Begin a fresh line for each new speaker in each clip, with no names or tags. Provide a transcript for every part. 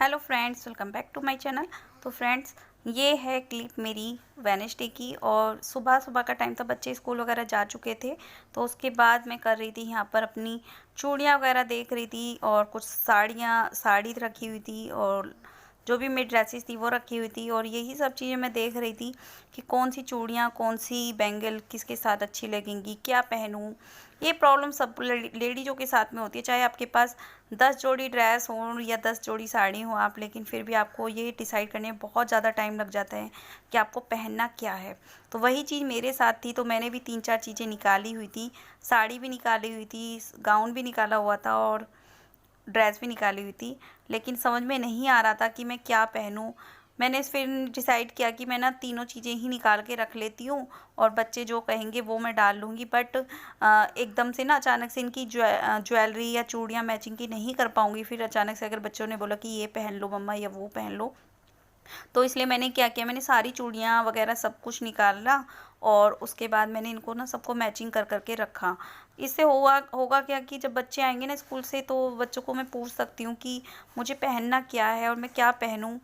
Hello friends, welcome back to my channel. तो friends, ये है क्लिप मेरी वेडनेसडे की और सुबह सुबह का टाइम था, बच्चे स्कूल वगैरह जा चुके थे। तो उसके बाद मैं कर रही थी यहाँ पर अपनी चूड़ियाँ वगैरह देख रही थी और कुछ साड़ी रखी हुई थी और जो भी मेरी ड्रेसेस थी वो रखी हुई थी और यही सब चीज़ें मैं देख रही थी कि कौन सी चूड़ियाँ, कौन सी बैंगल किसके साथ अच्छी लगेंगी, क्या पहनूं। ये प्रॉब्लम सब लेडीज़ों के साथ में होती है, चाहे आपके पास 10 जोड़ी ड्रेस हो या 10 जोड़ी साड़ी हो आप, लेकिन फिर भी आपको ये डिसाइड करने में बहुत ज़्यादा टाइम लग जाता है कि आपको पहनना क्या है। तो वही चीज़ मेरे साथ थी, तो मैंने भी 3-4 चीज़ें निकाली हुई थी। साड़ी भी निकाली हुई थी, गाउन भी निकाला हुआ था और ड्रेस भी निकाली हुई थी, लेकिन समझ में नहीं आ रहा था कि मैं क्या पहनूं। मैंने फिर डिसाइड किया कि मैं ना तीनों चीज़ें ही निकाल के रख लेती हूँ और बच्चे जो कहेंगे वो मैं डाल लूँगी। बट एकदम से ना अचानक से इनकी ज्वेलरी या चूड़ियाँ मैचिंग की नहीं कर पाऊँगी। फिर अचानक से अगर बच्चों ने बोला कि ये पहन लो मम्मा या वो पहन लो, तो इसलिए मैंने क्या किया, मैंने सारी चूड़ियाँ वगैरह सब कुछ निकाला और उसके बाद मैंने इनको ना सबको मैचिंग कर करके रखा। इससे होगा होगा क्या कि जब बच्चे आएंगे ना स्कूल से, तो बच्चों को मैं पूछ सकती हूँ कि मुझे पहनना क्या है और मैं क्या पहनूँ।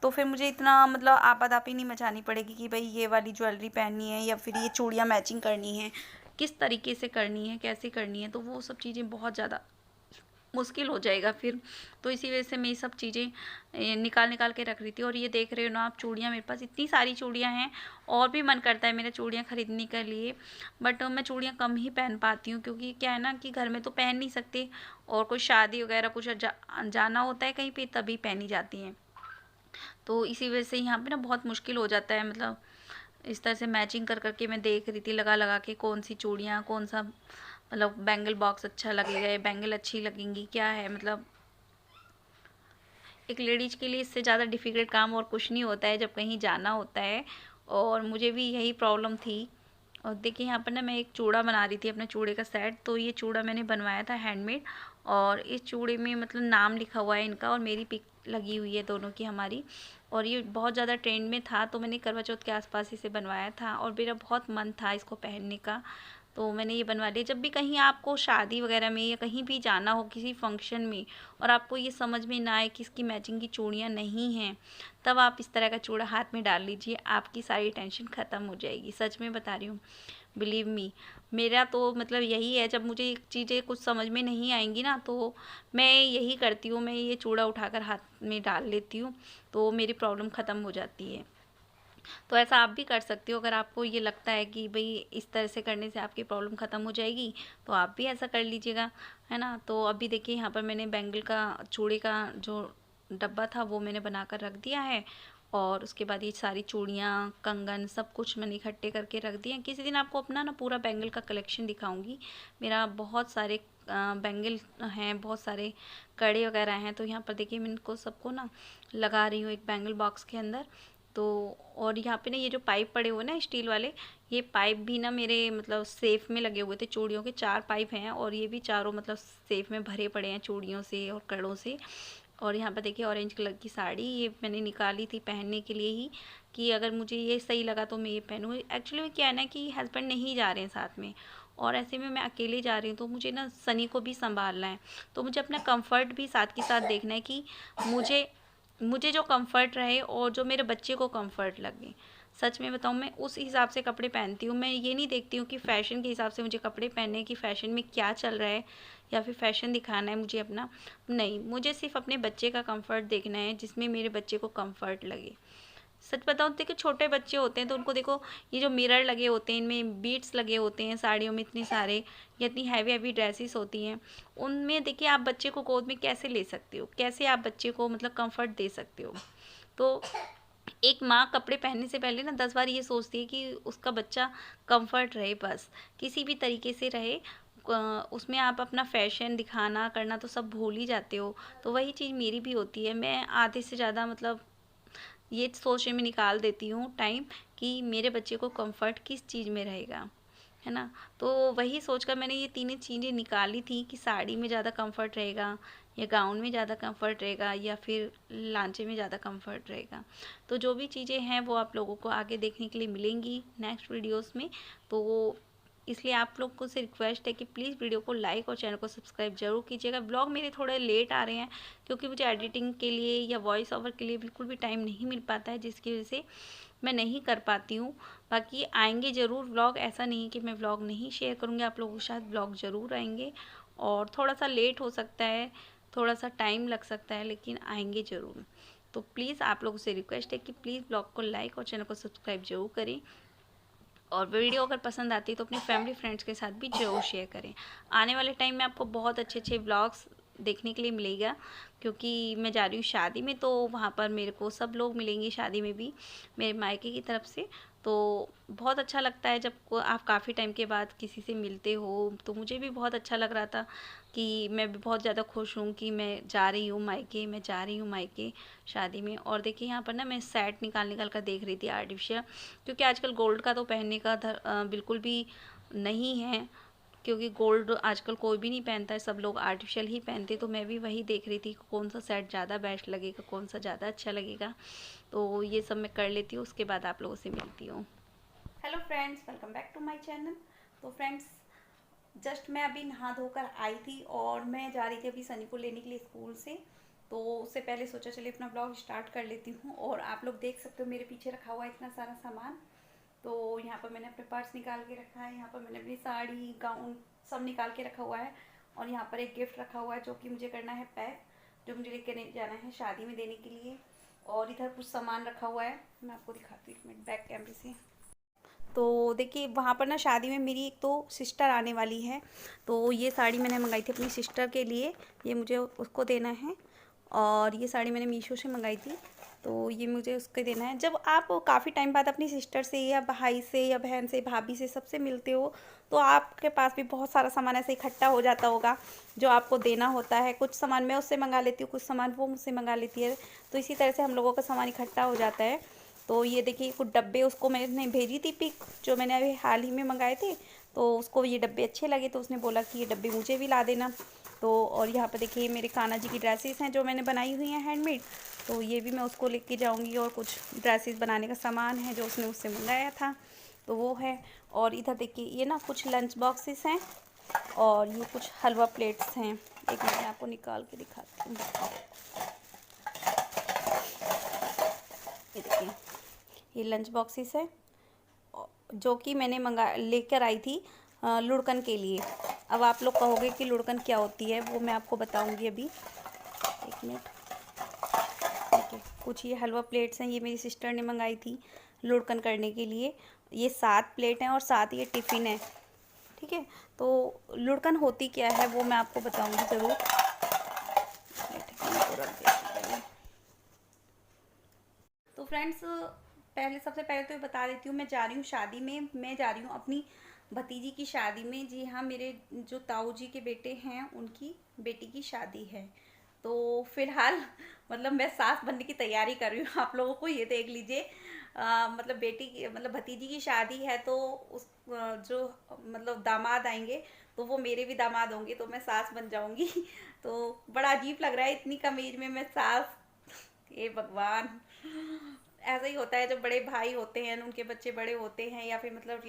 तो फिर मुझे इतना मतलब आपाधापी नहीं मचानी पड़ेगी कि भाई ये वाली ज्वेलरी पहननी है या फिर ये चूड़ियाँ मैचिंग करनी है, किस तरीके से करनी है, कैसे करनी है। तो वो सब चीज़ें बहुत ज़्यादा मुश्किल हो जाएगा फिर। तो इसी वजह से मैं ये सब चीज़ें निकाल निकाल के रख रही थी। और ये देख रहे हो ना आप, चूड़ियाँ मेरे पास इतनी सारी चूड़ियाँ हैं और भी मन करता है मेरा चूड़ियाँ खरीदने के लिए। बट मैं चूड़ियाँ कम ही पहन पाती हूँ, क्योंकि क्या है ना कि घर में तो पहन नहीं सकते और कोई शादी वगैरह कुछ जाना होता है कहीं पे तभी पहनी जाती हैं। तो इसी वजह से यहाँ पे ना बहुत मुश्किल हो जाता है। मतलब इस तरह से मैचिंग कर करके मैं देख रही थी, लगा लगा के कौन सी चूड़ियाँ, कौन सा मतलब बैंगल बॉक्स अच्छा लगेगा, ये बैंगल अच्छी लगेंगी, क्या है। मतलब एक लेडीज के लिए इससे ज़्यादा डिफ़िकल्ट काम और कुछ नहीं होता है जब कहीं जाना होता है। और मुझे भी यही प्रॉब्लम थी। और देखिए यहाँ पर ना मैं एक चूड़ा बना रही थी, अपने चूड़े का सेट। तो ये चूड़ा मैंने बनवाया था हैंडमेड और इस चूड़े में मतलब नाम लिखा हुआ है इनका और मेरी पिक लगी हुई है दोनों की हमारी। और ये बहुत ज़्यादा ट्रेंड में था, तो मैंने करवा चौथ के आसपास इसे बनवाया था और मेरा बहुत मन था इसको पहनने का। तो मैंने ये बनवा लिया। जब भी कहीं आपको शादी वगैरह में या कहीं भी जाना हो किसी फंक्शन में और आपको ये समझ में ना आए कि इसकी मैचिंग की चूड़ियाँ नहीं हैं, तब आप इस तरह का चूड़ा हाथ में डाल लीजिए, आपकी सारी टेंशन ख़त्म हो जाएगी। सच में बता रही हूँ, बिलीव मी। मेरा तो मतलब यही है, जब मुझे चीज़ें कुछ समझ में नहीं आएंगी ना, तो मैं यही करती हूँ, मैं ये चूड़ा उठाकर हाथ में डाल लेती हूँ, तो मेरी प्रॉब्लम ख़त्म हो जाती है। तो ऐसा आप भी कर सकते हो। अगर आपको ये लगता है कि भाई इस तरह से करने से आपकी प्रॉब्लम ख़त्म हो जाएगी, तो आप भी ऐसा कर लीजिएगा, है ना। तो अभी देखिए यहाँ पर मैंने बैंगल का, चूड़े का जो डब्बा था वो मैंने बना कर रख दिया है। और उसके बाद ये सारी चूड़ियाँ, कंगन, सब कुछ मैंने इकट्ठे करके रख दिए हैं। किसी दिन आपको अपना ना पूरा बैंगल का कलेक्शन दिखाऊंगी। मेरा बहुत सारे बैंगल हैं, बहुत सारे कड़े वगैरह हैं। तो यहाँ पर देखिए मैं इनको सबको ना लगा रही हूँ एक बैंगल बॉक्स के अंदर। तो और यहाँ पे ना ये जो पाइप पड़े हुए ना स्टील वाले, ये पाइप भी ना मेरे मतलब सेफ में लगे हुए थे। चूड़ियों के 4 पाइप हैं और ये भी चारों मतलब सेफ में भरे पड़े हैं चूड़ियों से और कड़ों से। और यहाँ पर देखिए ऑरेंज कलर की साड़ी ये मैंने निकाली थी पहनने के लिए ही, कि अगर मुझे ये सही लगा तो मैं ये पहनूँ। एक्चुअली क्या है ना कि हस्बैंड नहीं जा रहे हैं साथ में और ऐसे में मैं अकेले जा रही हूँ, तो मुझे ना सनी को भी संभालना है। तो मुझे अपना कंफर्ट भी साथ के साथ देखना है कि मुझे मुझे जो कंफर्ट रहे और जो मेरे बच्चे को कंफर्ट लगे। सच में बताऊँ, मैं उस हिसाब से कपड़े पहनती हूँ। मैं ये नहीं देखती हूँ कि फ़ैशन के हिसाब से मुझे कपड़े पहनने हैं, कि फ़ैशन में क्या चल रहा है या फिर फ़ैशन दिखाना है मुझे अपना। नहीं, मुझे सिर्फ अपने बच्चे का कंफर्ट देखना है, जिसमें मेरे बच्चे को कंफर्ट लगे। सच बताऊँ, देखो छोटे बच्चे होते हैं तो उनको देखो, ये जो मिरर लगे होते हैं, इनमें बीड्स लगे होते हैं साड़ियों में इतने सारे, या इतनी हैवी हैवी ड्रेसेस होती हैं, उनमें देखिए आप बच्चे को गोद में कैसे ले सकते हो, कैसे आप बच्चे को मतलब कंफर्ट दे सकते हो। तो एक माँ कपड़े पहनने से पहले ना 10 बार ये सोचती है कि उसका बच्चा कंफर्ट रहे, बस किसी भी तरीके से रहे। उसमें आप अपना फैशन दिखाना करना तो सब भूल ही जाते हो। तो वही चीज़ मेरी भी होती है। मैं आधे से ज़्यादा मतलब ये सोचने में निकाल देती हूँ टाइम कि मेरे बच्चे को कंफर्ट किस चीज़ में रहेगा, है ना। तो वही सोचकर मैंने ये तीनों चीज़ें निकाली थी कि साड़ी में ज़्यादा कंफर्ट रहेगा या गाउन में ज़्यादा कंफर्ट रहेगा या फिर लांचे में ज़्यादा कंफर्ट रहेगा। तो जो भी चीज़ें हैं वो आप लोगों को आगे देखने के लिए मिलेंगी नेक्स्ट वीडियोस में। तो इसलिए आप लोग को से रिक्वेस्ट है कि प्लीज़ वीडियो को लाइक और चैनल को सब्सक्राइब जरूर कीजिएगा। ब्लॉग मेरे थोड़े लेट आ रहे हैं क्योंकि मुझे एडिटिंग के लिए या वॉइस ओवर के लिए बिल्कुल भी टाइम नहीं मिल पाता है, जिसकी वजह से मैं नहीं कर पाती हूँ। बाकी आएंगे ज़रूर व्लॉग, ऐसा नहीं कि मैं व्लॉग नहीं शेयर करूँगी आप लोगों के साथ, व्लॉग ज़रूर आएंगे। और थोड़ा सा लेट हो सकता है, थोड़ा सा टाइम लग सकता है, लेकिन आएंगे ज़रूर। तो प्लीज़ आप लोगों से रिक्वेस्ट है कि प्लीज़ ब्लॉग को लाइक और चैनल को सब्सक्राइब जरूर करें। और वीडियो अगर पसंद आती है तो अपनी फैमिली फ्रेंड्स के साथ भी ज़रूर शेयर करें। आने वाले टाइम में आपको बहुत अच्छे अच्छे व्लॉग्स देखने के लिए मिलेगा, क्योंकि मैं जा रही हूँ शादी में, तो वहाँ पर मेरे को सब लोग मिलेंगे शादी में भी मेरे मायके की तरफ से। तो बहुत अच्छा लगता है जब आप काफ़ी टाइम के बाद किसी से मिलते हो। तो मुझे भी बहुत अच्छा लग रहा था कि मैं भी बहुत ज़्यादा खुश हूँ कि मैं जा रही हूँ मायके, मैं जा रही हूँ मायके शादी में। और देखिए यहाँ पर ना मैं सेट निकाल कर देख रही थी आर्टिफिशियल, क्योंकि आजकल गोल्ड का तो पहनने का बिल्कुल भी नहीं है, क्योंकि गोल्ड आजकल कोई भी नहीं पहनता है, सब लोग आर्टिफिशियल ही पहनते। तो मैं भी वही देख रही थी कौन सा सेट ज़्यादा बेस्ट लगेगा, कौन सा ज़्यादा अच्छा लगेगा। तो ये सब मैं कर लेती हूँ, उसके बाद आप लोगों से मिलती हूँ। Hello friends, welcome back to my channel. तो फ्रेंड्स, जस्ट मैं अभी नहा धोकर आई थी और मैं जा रही थी अभी सनी को लेने के लिए स्कूल से। तो उससे पहले सोचा चलिए अपना ब्लॉग स्टार्ट कर लेती हूँ। और आप लोग देख सकते हो मेरे पीछे रखा हुआ है इतना सारा सामान। तो यहाँ पर मैंने अपने पर्स निकाल के रखा है, यहाँ पर मैंने अपनी साड़ी गाउन सब निकाल के रखा हुआ है। और यहाँ पर एक गिफ्ट रखा हुआ है जो कि मुझे करना है पैक, जो मुझे लेके जाना है शादी में देने के लिए। और इधर कुछ सामान रखा हुआ है, मैं आपको दिखाती हूँ एक मिनट बैक कैमरे से। तो देखिए वहाँ पर ना शादी में मेरी एक तो सिस्टर आने वाली है, तो ये साड़ी मैंने मंगाई थी अपनी सिस्टर के लिए, ये मुझे उसको देना है। और ये साड़ी मैंने मीशो से मंगाई थी, तो ये मुझे उसके देना है। जब आप काफ़ी टाइम बाद अपनी सिस्टर से या भाई से या बहन से भाभी से सबसे मिलते हो, तो आपके पास भी बहुत सारा सामान ऐसे इकट्ठा हो जाता होगा जो आपको देना होता है। कुछ सामान मैं उससे मंगा लेती हूँ, कुछ सामान वो मुझसे मंगा लेती है, तो इसी तरह से हम लोगों का सामान इकट्ठा हो जाता है। तो ये देखिए कुछ डब्बे उसको मैंने भेजी थी पिक, जो मैंने अभी हाल ही में मंगाए थे। तो उसको ये डब्बे अच्छे लगे, तो उसने बोला कि ये डब्बे मुझे भी ला देना। तो और यहाँ पर देखिए मेरे कान्हा जी की ड्रेसेस हैं जो मैंने बनाई हुई हैं हैंडमेड, तो ये भी मैं उसको लेके जाऊँगी। और कुछ ड्रेसेस बनाने का सामान है जो उसने उससे मंगाया था, तो वो है। और इधर देखिए ये ना कुछ लंच बॉक्सेस हैं और ये कुछ हलवा प्लेट्स हैं। एक मिनट मैं आपको निकाल के दिखाती हूँ। ये देखिए ये लंच बॉक्सेस है जो कि मैंने लेकर आई थी लुढ़कन के लिए। अब आप लोग कहोगे कि लुढ़कन क्या होती है, वो मैं आपको बताऊंगी अभी। एक मिनट। देखिए कुछ ये हलवा प्लेट्स हैं, ये मेरी सिस्टर ने मंगाई थी लुढ़कन करने के लिए। ये 7 प्लेट हैं और 7 ये टिफ़िन है, ठीक है। तो लुढ़कन होती क्या है वो मैं आपको बताऊंगी ज़रूर। तो फ्रेंड्स, पहले सबसे पहले तो ये बता देती हूँ, मैं जा रही हूँ शादी में, मैं जा रही हूँ अपनी भतीजी की शादी में। जी हाँ, मेरे जो ताऊ जी के बेटे हैं उनकी बेटी की शादी है। तो फिलहाल मतलब मैं सास बनने की तैयारी कर रही हूँ। आप लोगों को ये देख लीजिए, मतलब बेटी की मतलब भतीजी की शादी है, तो उस जो मतलब दामाद आएंगे तो वो मेरे भी दामाद होंगे, तो मैं सास बन जाऊंगी। तो बड़ा अजीब लग रहा है इतनी कम एज में मैं सास। ये भगवान, ऐसा ही होता है जब बड़े भाई होते हैं उनके बच्चे बड़े होते हैं, या फिर मतलब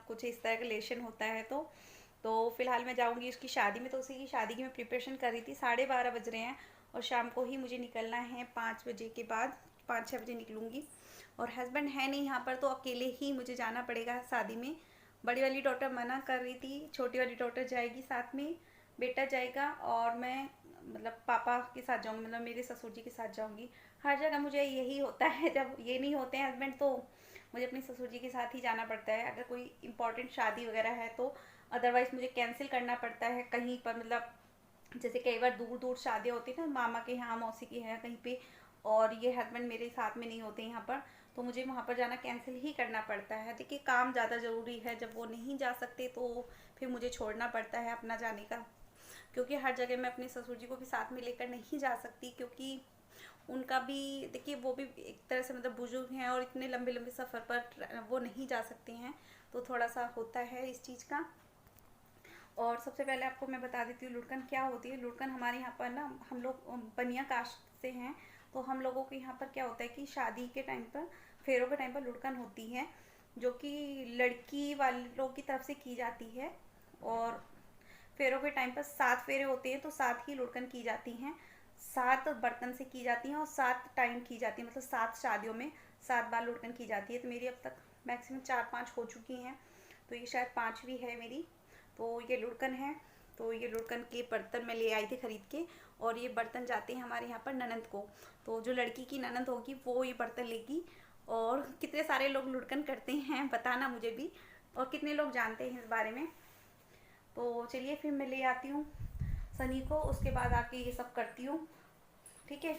कुछ इस तरह का रिलेशन होता है। तो फिलहाल मैं जाऊंगी उसकी शादी में। तो उसी की शादी की मैं प्रिपरेशन कर रही थी। 12:30 बज रहे हैं और शाम को ही मुझे निकलना है, 5 बजे के बाद, 5-6 बजे निकलूंगी। और हस्बैंड है नहीं यहाँ पर, तो अकेले ही मुझे जाना पड़ेगा शादी में। बड़ी वाली डॉटर मना कर रही थी, छोटी वाली डॉटर जाएगी साथ में, बेटा जाएगा और मैं मतलब पापा के साथ जाऊंगी, मतलब मेरे ससुर जी के साथ जाऊंगी। हर जगह मुझे यही होता है, जब ये नहीं होते हैं हस्बैंड तो मुझे अपने ससुर जी के साथ ही जाना पड़ता है अगर कोई इम्पोर्टेंट शादी वगैरह है तो। अदरवाइज मुझे कैंसिल करना पड़ता है कहीं पर, मतलब जैसे कई बार दूर दूर शादियाँ होती है ना, मामा के यहाँ मौसी के यहाँ कहीं पे, और ये हस्बैंड मेरे साथ में नहीं होते यहाँ पर, तो मुझे वहाँ पर जाना कैंसिल ही करना पड़ता है। देखिए काम ज़्यादा ज़रूरी है, जब वो नहीं जा सकते तो फिर मुझे छोड़ना पड़ता है अपना जाने का। क्योंकि हर जगह मैं अपने ससुर जी को भी साथ में लेकर नहीं जा सकती, क्योंकि उनका भी देखिए वो भी एक तरह से मतलब बुजुर्ग हैं और इतने लंबे लंबे सफ़र पर वो नहीं जा सकते हैं, तो थोड़ा सा होता है इस चीज़ का। और सबसे पहले आपको मैं बता देती हूँ लुढ़कन क्या होती है। लुढ़कन हमारे यहाँ पर ना, हम लोग बनिया कास्ट से हैं, तो हम लोगों के यहाँ पर क्या होता है कि शादी के टाइम पर, फेरों के टाइम पर लुढ़कन होती है। जो कि लड़की वालों की तरफ से की जाती है। और फेरों के टाइम पर 7 फेरे होते हैं, तो 7 ही लुढ़कन की जाती हैं, 7 बर्तन से की जाती हैं और 7 टाइम की जाती है, मतलब 7 शादियों में 7 बार लुढ़कन की जाती है। तो मेरी अब तक मैक्सिमम 4-5 हो चुकी हैं, तो ये शायद 5वीं है मेरी। तो ये लुढ़कन है। तो ये लुढ़कन के बर्तन मैं ले आई थी खरीद के, और ये बर्तन जाते हैं हमारे यहाँ पर ननंद को। तो जो लड़की की ननंद होगी वो ये बर्तन लेगी। और कितने सारे लोग लुढ़कन करते हैं बताना मुझे भी, और कितने लोग जानते हैं इस बारे में। तो चलिए फिर मैं ले आती हूँ सनी को, उसके बाद आके ये सब करती हूँ, ठीक है।